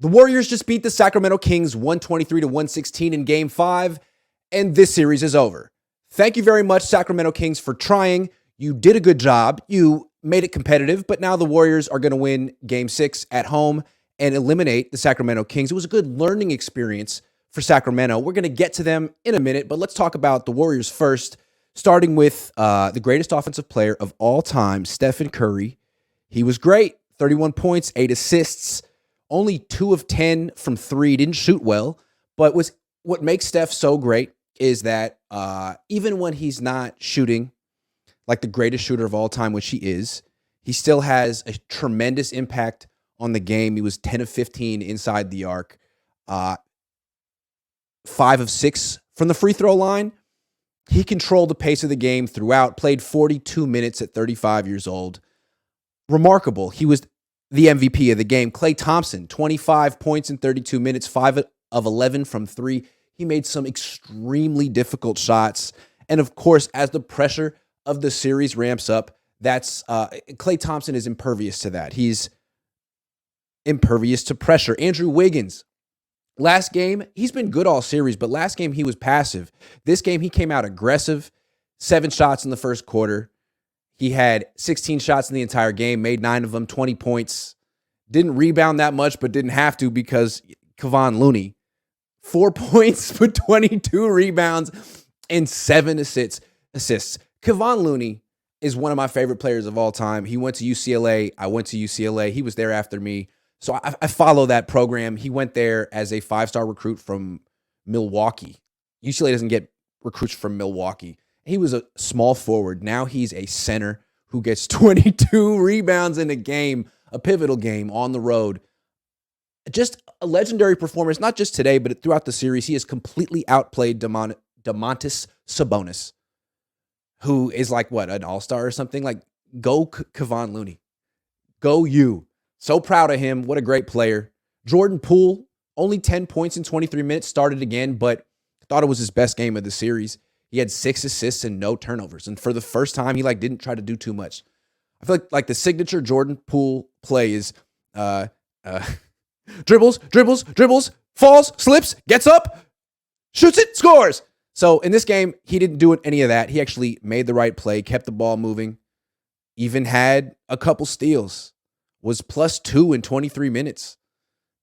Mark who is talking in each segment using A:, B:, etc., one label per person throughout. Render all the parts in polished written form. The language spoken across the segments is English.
A: The Warriors just beat the Sacramento Kings 123-116 in Game 5, and this series is over. Thank you very much, Sacramento Kings, for trying. You did a good job. You made it competitive, but now the Warriors are going to win Game 6 at home and eliminate the Sacramento Kings. It was a good learning experience for Sacramento. We're going to get to them in a minute, but let's talk about the Warriors first, starting with the greatest offensive player of all time, Stephen Curry. He was great, 31 points, 8 assists, only 2 of 10 from 3, didn't shoot well, but what makes Steph so great is that even when he's not shooting like the greatest shooter of all time, which he is, he still has a tremendous impact on the game. He was 10 of 15 inside the arc, 5 of 6 from the free throw line. He controlled the pace of the game throughout, played 42 minutes at 35 years old. Remarkable. He was the MVP of the game. Klay Thompson, 25 points in 32 minutes, 5 of 11 from 3. He made some extremely difficult shots. And of course, as the pressure of the series ramps up, that's Klay Thompson is impervious to that. He's impervious to pressure. Andrew Wiggins, last game, he's been good all series, but last game he was passive. This game, he came out aggressive, 7 shots in the first quarter. He had 16 shots in the entire game, made 9 of them, 20 points. Didn't rebound that much, but didn't have to because Kevon Looney, 4 points for 22 rebounds and 7 assists. Kevon Looney is one of my favorite players of all time. He went to UCLA. I went to UCLA. He was there after me. So I follow that program. He went there as a 5-star recruit from Milwaukee. UCLA doesn't get recruits from Milwaukee. He was a small forward. Now he's a center who gets 22 rebounds in a game, a pivotal game on the road. Just a legendary performance, not just today, but throughout the series. He has completely outplayed Domantas Sabonis, who is like, what, an all-star or something? Like, go Kevon Looney. Go you. So proud of him. What a great player. Jordan Poole, only 10 points in 23 minutes, started again, but thought it was his best game of the series. He had 6 assists and no turnovers. And for the first time, he didn't try to do too much. I feel like the signature Jordan Poole play is dribbles, falls, slips, gets up, shoots it, scores. So in this game, he didn't do any of that. He actually made the right play, kept the ball moving, even had a couple steals, was +2 in 23 minutes.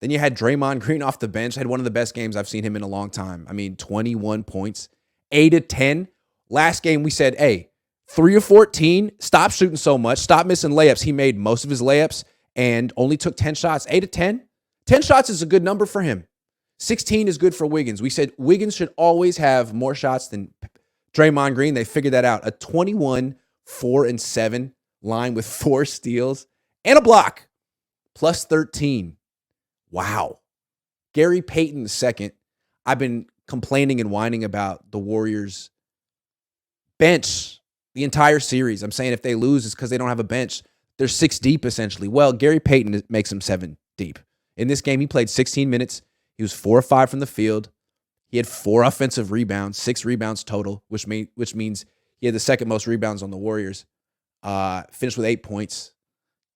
A: Then you had Draymond Green off the bench, had one of the best games I've seen him in a long time. I mean, 21 points. 8 of 10. Last game we said, hey, 3 of 14. Stop shooting so much. Stop missing layups. He made most of his layups and only took 10 shots. 8 of 10. 10 shots is a good number for him. 16 is good for Wiggins. We said Wiggins should always have more shots than Draymond Green. They figured that out. A 21, 4, and 7 line with 4 steals and a block. +13. Wow. Gary Payton II. I've been complaining and whining about the Warriors bench the entire series. I'm saying if they lose, it's because they don't have a bench. They're 6 deep, essentially. Well, Gary Payton makes them 7 deep. In this game, he played 16 minutes. He was 4 of 5 from the field. He had 4 offensive rebounds, 6 rebounds total, which means he had the second most rebounds on the Warriors. Finished with 8 points.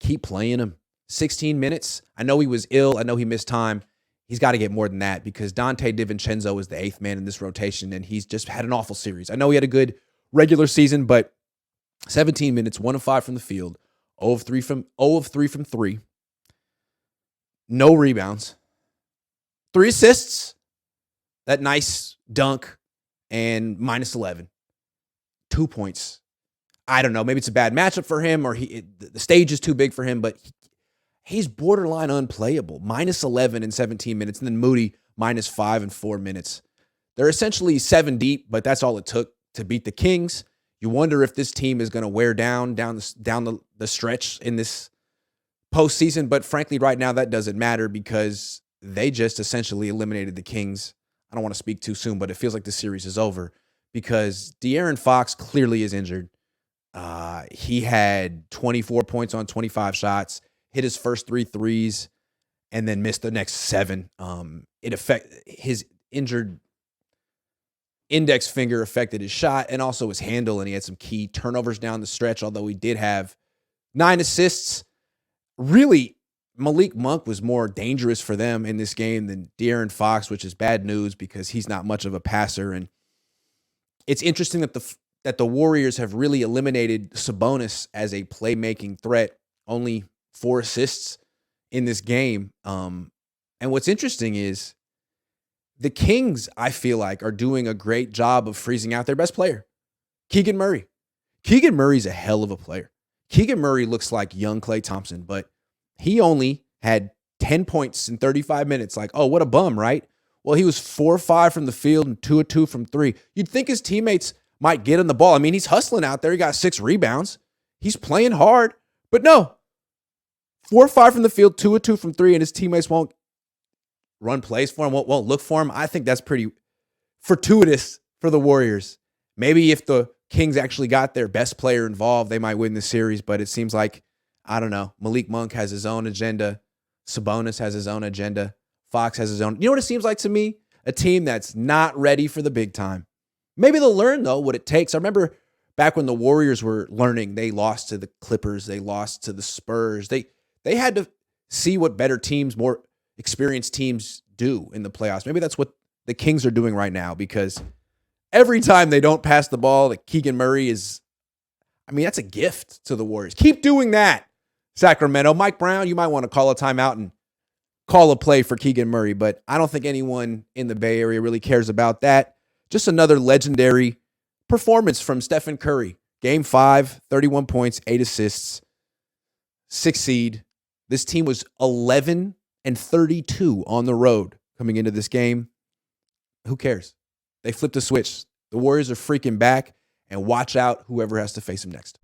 A: Keep playing him. 16 minutes. I know he was ill. I know he missed time. He's got to get more than that because Dante DiVincenzo is the 8th man in this rotation, and he's just had an awful series. I know he had a good regular season, but 17 minutes, 1 of 5 from the field, 0 of 3 from 3. No rebounds. 3 assists. That nice dunk, and -11. 2 points. I don't know. Maybe it's a bad matchup for him, or the stage is too big for him, but he's borderline unplayable. -11 in 17 minutes, and then Moody -5 in 4 minutes. They're essentially 7 deep, but that's all it took to beat the Kings. You wonder if this team is going to wear down the stretch in this postseason, but frankly, right now that doesn't matter because they just essentially eliminated the Kings. I don't want to speak too soon, but it feels like the series is over because De'Aaron Fox clearly is injured. He had 24 points on 25 shots, hit his first 3 threes, and then missed the next 7. His injured index finger affected his shot and also his handle, and he had some key turnovers down the stretch, although he did have 9 assists. Really Malik Monk was more dangerous for them in this game than De'Aaron Fox, which is bad news because he's not much of a passer. And it's interesting that the Warriors have really eliminated Sabonis as a playmaking threat. Only 4 assists in this game. And what's interesting is the Kings, I feel like, are doing a great job of freezing out their best player, Keegan Murray. Keegan Murray's a hell of a player. Keegan Murray looks like young Klay Thompson, but he only had 10 points in 35 minutes. Like, oh, what a bum, right? Well, he was 4-5 from the field and 2-2 from 3. You'd think his teammates might get him the ball. I mean, he's hustling out there. He got 6 rebounds. He's playing hard, but no. 4-5 from the field, 2-2 from 3, and his teammates won't run plays for him, won't look for him. I think that's pretty fortuitous for the Warriors. Maybe if the Kings actually got their best player involved, they might win the series, but it seems like, I don't know, Malik Monk has his own agenda. Sabonis has his own agenda. Fox has his own. You know what it seems like to me? A team that's not ready for the big time. Maybe they'll learn, though, what it takes. I remember back when the Warriors were learning, they lost to the Clippers. They lost to the Spurs. They had to see what better teams, more experienced teams do in the playoffs. Maybe that's what the Kings are doing right now, because every time they don't pass the ball, that Keegan Murray is, I mean, that's a gift to the Warriors. Keep doing that, Sacramento. Mike Brown, you might want to call a timeout and call a play for Keegan Murray, but I don't think anyone in the Bay Area really cares about that. Just another legendary performance from Stephen Curry. Game 5, 31 points, 8 assists, 6 seed. This team was 11-32 on the road coming into this game. Who cares? They flipped the switch. The Warriors are freaking back, and watch out whoever has to face them next.